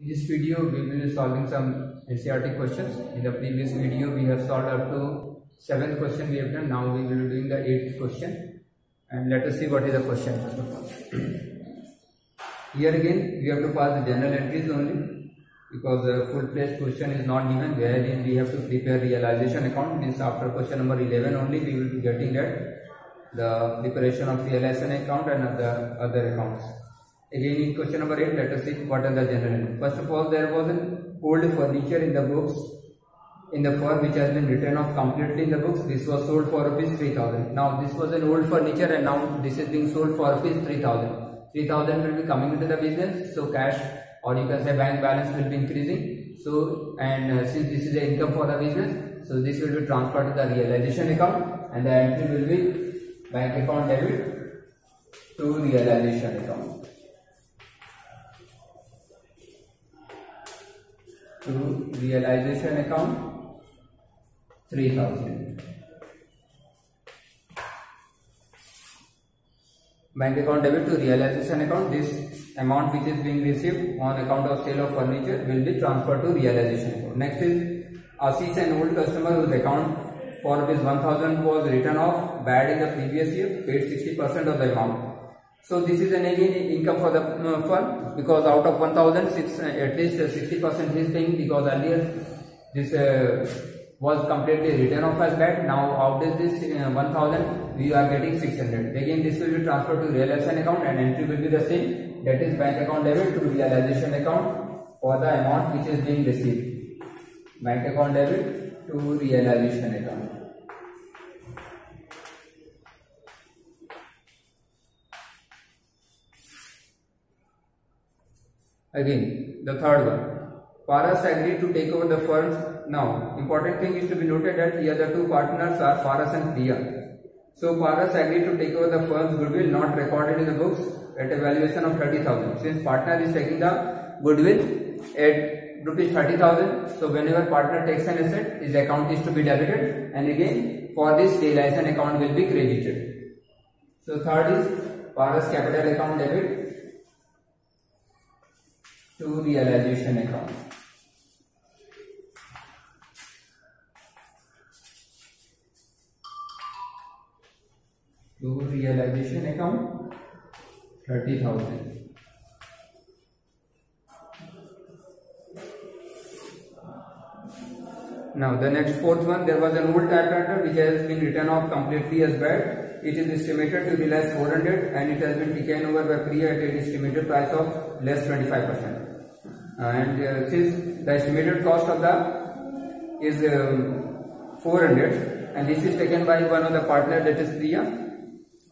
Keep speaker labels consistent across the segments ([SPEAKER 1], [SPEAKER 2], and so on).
[SPEAKER 1] In this video, we will be solving some NCERT questions. In the previous video, we have solved up to 7th question we have done. Now we will be doing the 8th question. And let us see what is the question. Here again, we have to pass the general entries only, because the full-fledged question is not given, wherein we have to prepare realization account. Means after question number 11 only, we will be getting that the preparation of realization account and other accounts. Again, in question number 8, let us see what are the general entries. First of all, there was an old furniture in the books in the firm which has been written off completely in the books. This was sold for rupees 3,000. Now this was an old furniture and now this is being sold for rupees 3,000. 3,000 will be coming into the business, so cash, or you can say bank balance, will be increasing. So, and since this is the income for the business, so this will be transferred to the realization account, and the entry will be bank account debit to realization account. To realization account 3,000. Bank account debit to realization account. This amount which is being received on account of sale of furniture will be transferred to realization account. Next is Ashish, an old customer whose account for rupees 1,000 was written off bad in the previous year, paid 60% of the amount. So this is an again income for the firm, because out of 1,000, at least 60% he is paying, because earlier this was completely written off as bad. Now out of this 1,000 we are getting 600. Again this will be transferred to realization account and entry will be the same, that is bank account debit to realization account for the amount which is being received. Bank account debit to realization account. Again, the third one. Paras agreed to take over the firms. Now, important thing is to be noted that here the two partners are Paras and Priya. So, Paras agreed to take over the firm's goodwill not recorded in the books at a valuation of 30,000. Since partner is taking the goodwill at rupees 30,000, so whenever partner takes an asset, his account is to be debited, and again for this realization account will be credited. So, third is Paras capital account debit to realization account. To realization account 30,000. Now the next fourth one, there was an old typewriter which has been written off completely as bad. It is estimated to realize 400 and it has been taken over by Priya at an estimated price of less 25%. And since the estimated cost of the is 400 and this is taken by one of the partner, that is Priya,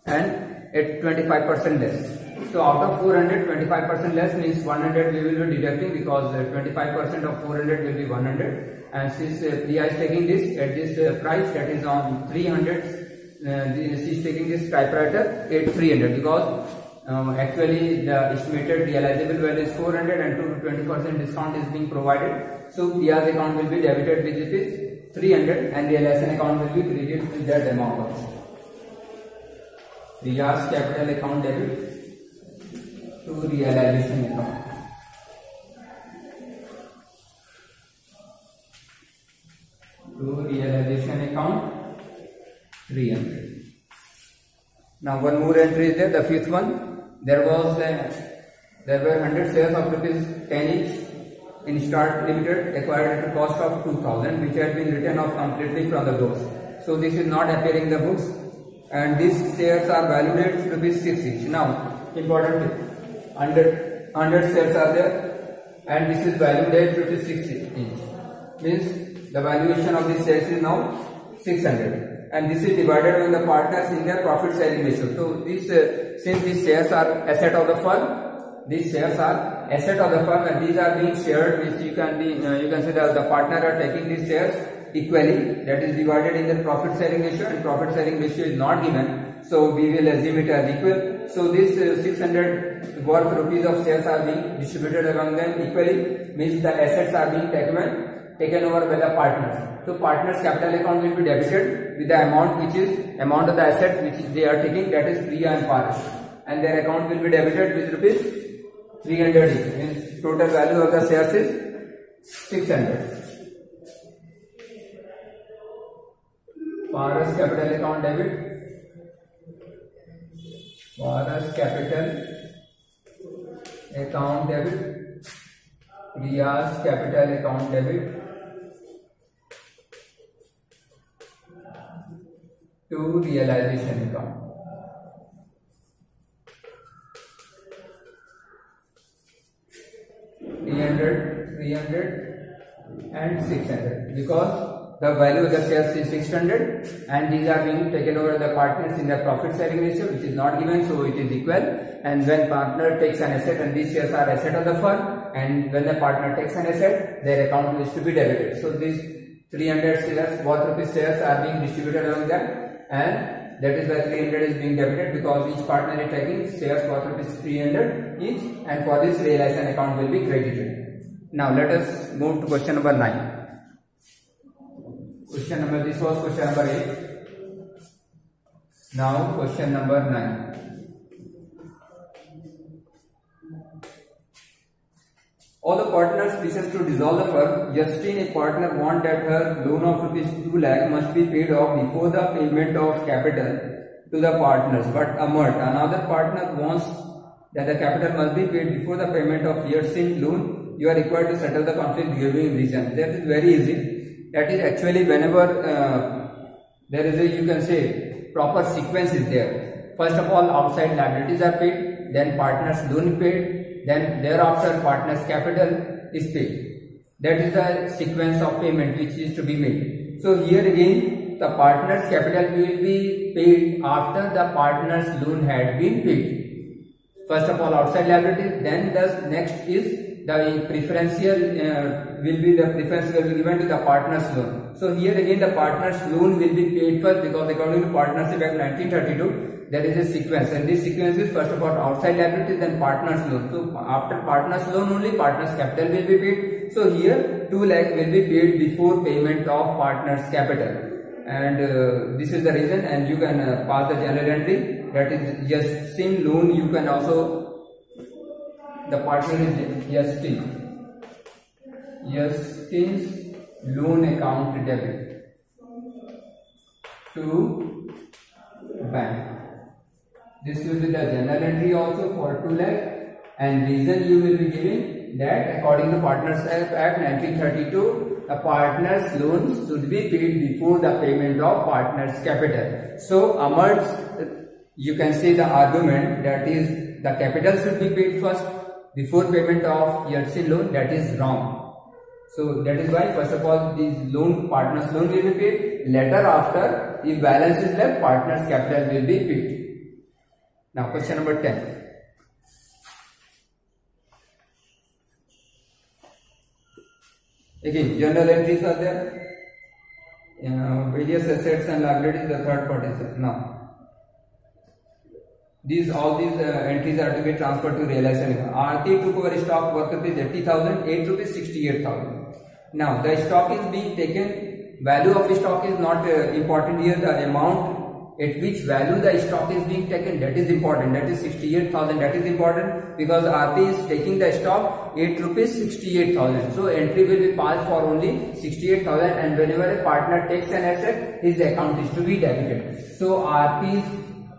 [SPEAKER 1] and at 25% less. So out of 400, 25% less means 100 we will be deducting, because 25% of 400 will be 100, and since Priya is taking this at this price, that is on 300, she is taking this typewriter at 300, because actually the estimated realizable value is 400 and 20% discount is being provided. So Priya's account will be debited with it is 300 and realization account will be credited with that amount also. Priya's capital account debit to realization account. To realization account 300. Now one more entry is there, the fifth one. There were 100 shares of rupees 10 each in Start Limited acquired at a cost of 2,000, which had been written off completely from the books. So this is not appearing in the books, and these shares are valued at rupees 6 each. Now important thing, 100 shares are there and this is valued at rupees 6 each. Means the valuation of these shares is now 600. And this is divided on the partners in their profit sharing ratio. So this since these shares are asset of the firm, these shares are asset of the firm and these are being shared, which you can say that the partner are taking these shares equally, that is divided in the profit sharing ratio, and profit sharing ratio is not given, so we will assume it as equal. So this 600 worth rupees of shares are being distributed among them equally, means the assets are being taken over by the partners. So partners capital account will be debited with the amount which is amount of the assets which they are taking, that is Priya and Paras, and their account will be debited with rupees 300 each. total value of the shares is 600. Paras capital account debit. Paras capital account debit. Riya's capital account debit to realization account. $300 and 600 because the value of the shares is 600 and these are being taken over the partners in the profit sharing ratio, which is not given, so it is equal. And when partner takes an asset, and these shares are asset of the firm, and when the partner takes an asset, their account is to be debited. So these 300 shares, worth rupees shares are being distributed among them, and that is why 300 is being debited, because each partner is taking shares worth rupees 300 each, and for this realization account will be credited. Now let us move to question number 9. This was question number 8. Now question number 9. All the partners wishes to dissolve the firm. Justine, a partner, want that her loan of rupees 2 lakh must be paid off before the payment of capital to the partners. But Amart, another partner, wants that the capital must be paid before the payment of Justine loan. You are required to settle the conflict giving reason. That is very easy. That is actually whenever there is a, you can say, proper sequence is there. First of all, outside liabilities are paid, then partners loan paid, then thereafter partners capital is paid. That is the sequence of payment which is to be made. So here again the partners capital will be paid after the partners loan had been paid. First of all outside liabilities, then the next is the preferential will be given to the partners loan. So here again the partners loan will be paid first, because according to Partnership Act 1932 there is a sequence, and this sequence is first of all outside liabilities, then partners loan. So after partners loan only partners capital will be paid. So here 2 lakh will be paid before payment of partners capital, and this is the reason. And you can pass the journal entry, that is Justine loan. You can also, the partner is Justine's loan account debit to bank. This will be the journal entry also for 2 lakh, and reason you will be giving that according to Partnership Act 1932, the partners loans should be paid before the payment of partners capital. So Amar's, you can say the argument, that is the capital should be paid first before payment of Justine loan, that is wrong. So that is why first of all these loan, partners loan will be paid, later after if balance is left partners capital will be paid. Now question number 10. Again journal entries are there, various assets and liabilities, the third part is there. Now all these entries are to be transferred to realization. Aarti took over stock worth rupees 80,000, 8 rupees 68,000. Now the stock is being taken, value of stock is not important here, the amount at which value the stock is being taken, that is important, that is 68,000, that is important, because Aarti is taking the stock 8 rupees 68,000. So entry will be passed for only 68,000, and whenever a partner takes an asset, his account is to be debited. So Aarti's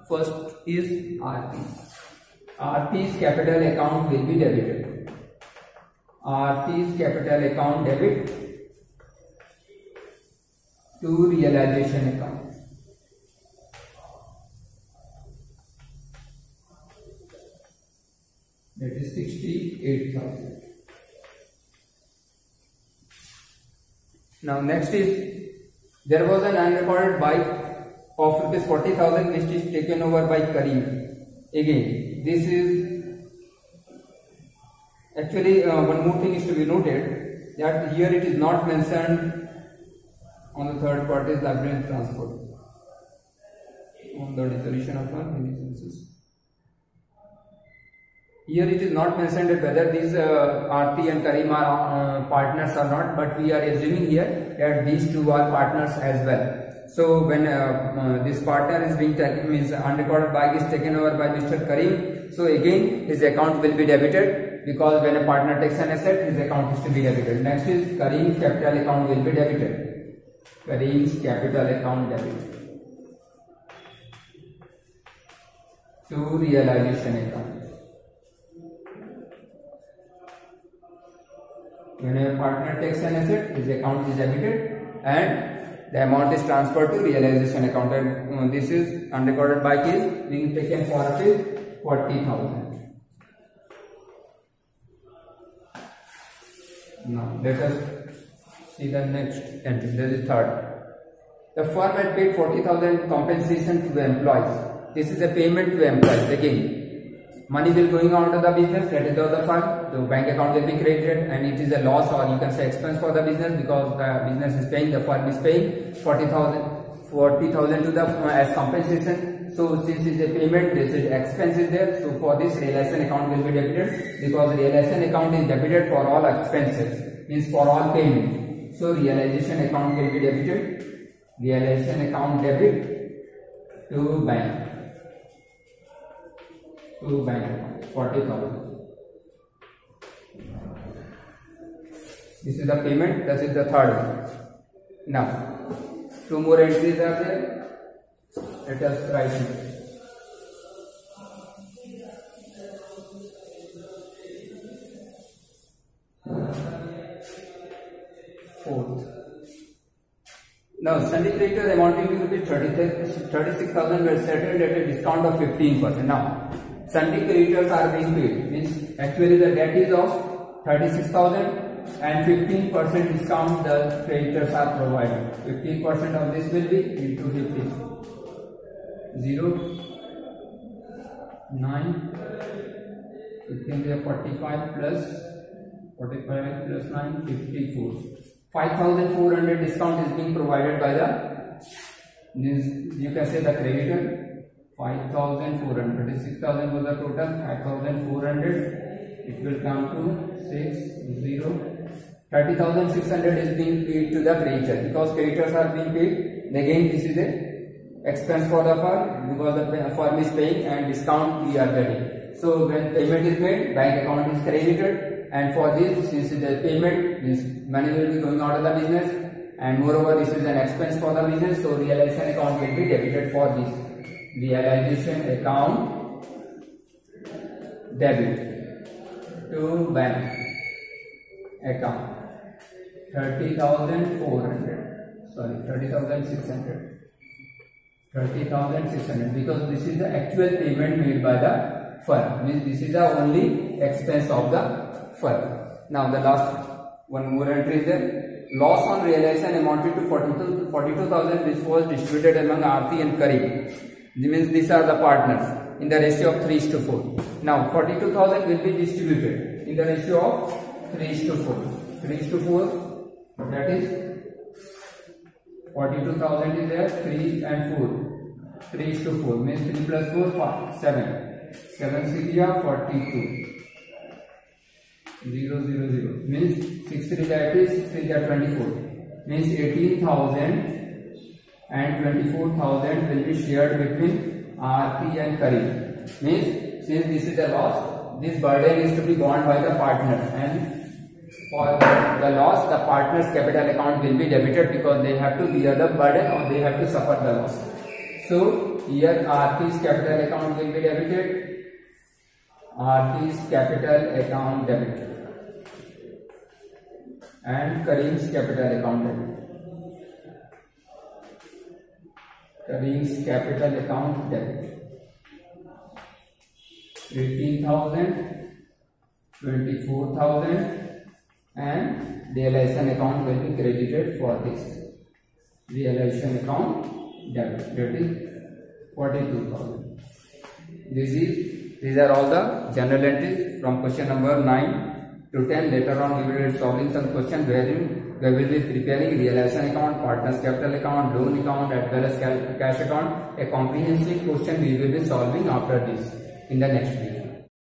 [SPEAKER 1] first is Aarti's capital account will be debited. Aarti's capital account debit to realization account. That is 68,000. Now next is, there was an unrecorded bike of rupees 40,000 which is taken over by Karim. Again, this is actually one more thing is to be noted, that here it is not mentioned on the third party's liability transfer on the dissolution of beneficiaries. Here it is not mentioned whether these Aarti and Karim are partners or not, but we are assuming here that these two are partners as well. So when this partner is being taken, means unrecorded bike is taken over by Mr. Karim, so again his account will be debited because when a partner takes an asset, his account is to be debited. Next is Kareem's capital account will be debited. Kareem's capital account debited to realization account. When a partner takes an asset, his account is debited and the amount is transferred to realization account. And this is unrecorded bike is being taken for rupees 40,000. Now let us see the next entry. This is third. The firm had paid 40,000 compensation to the employees. This is a payment to employees. Again, money will going out of the business, that is of the firm, the bank account will be credited, and it is a loss or you can say expense for the business because the business is paying, the firm is paying 40,000 to the as compensation. So since it is a payment, this is expense is there. So for this, realization account will be debited because realization account is debited for all expenses, means for all payment. So realization account will be debited. Realization account debit to bank. To bank account 40,000. This is the payment. This is the third one. Now, two more entries are there. Let us write it. Fourth. Now, Sunday creditors amounting to rupees 36,000 were settled at a discount of 15%. Now, Sunday creditors are being paid, means actually the debt is of 36,000 and 15% discount the creditors are provided. 15% of this will be into 50. 0, 9, 15 is 45 plus 45 plus 9, 54. 5,400 discount is being provided by the, you can say the creditor. 5,400, 36,000 was the total, 5,400, it will come to 6, 0, 30,600 is being paid to the creditor because creditors are being paid. Again, this is a expense for the firm because the firm is paying and discount we are getting. So when payment is made, bank account is credited, and for this, since it is payment, means money will be going out of the business, and moreover this is an expense for the business, so realization account will be debited for this. Realization account debit to bank account 30,400, sorry 30,600, 30,600 because this is the actual payment made by the firm, means this is the only expense of the firm. Now the last one more entry is there. Loss on realization amounted to 42,000 which was distributed among Aarti and Kareem. Means these are the partners in the ratio of 3:4. Now 42,000 will be distributed in the ratio of 3:4. 3:4, that is 42,000 is there, 3 and 4. 3:4 means 3 plus 4, 7. 7 6 are 42. 0 0 0 means 6 3 that is 6 3 are 24. Means 18,000 and 24,000 will be shared between Aarti and Kareem. Means since this is a loss, this burden is to be borne by the partners, and for the loss, the partners' capital account will be debited because they have to bear the burden or they have to suffer the loss. So here Aarti's capital account will be debited. Aarti's capital account debited and Kareem's capital account debited. Kareem's capital account debit 18,000, 24,000 and realization account will be credited for this. Realization account debit, that is 42,000. These are all the journal entries from question number 9 to 10. Later on we will be solving some questions wherein we will be preparing realization account, partners capital account, loan account as well as cash account. A comprehensive question we will be solving after this in the next video.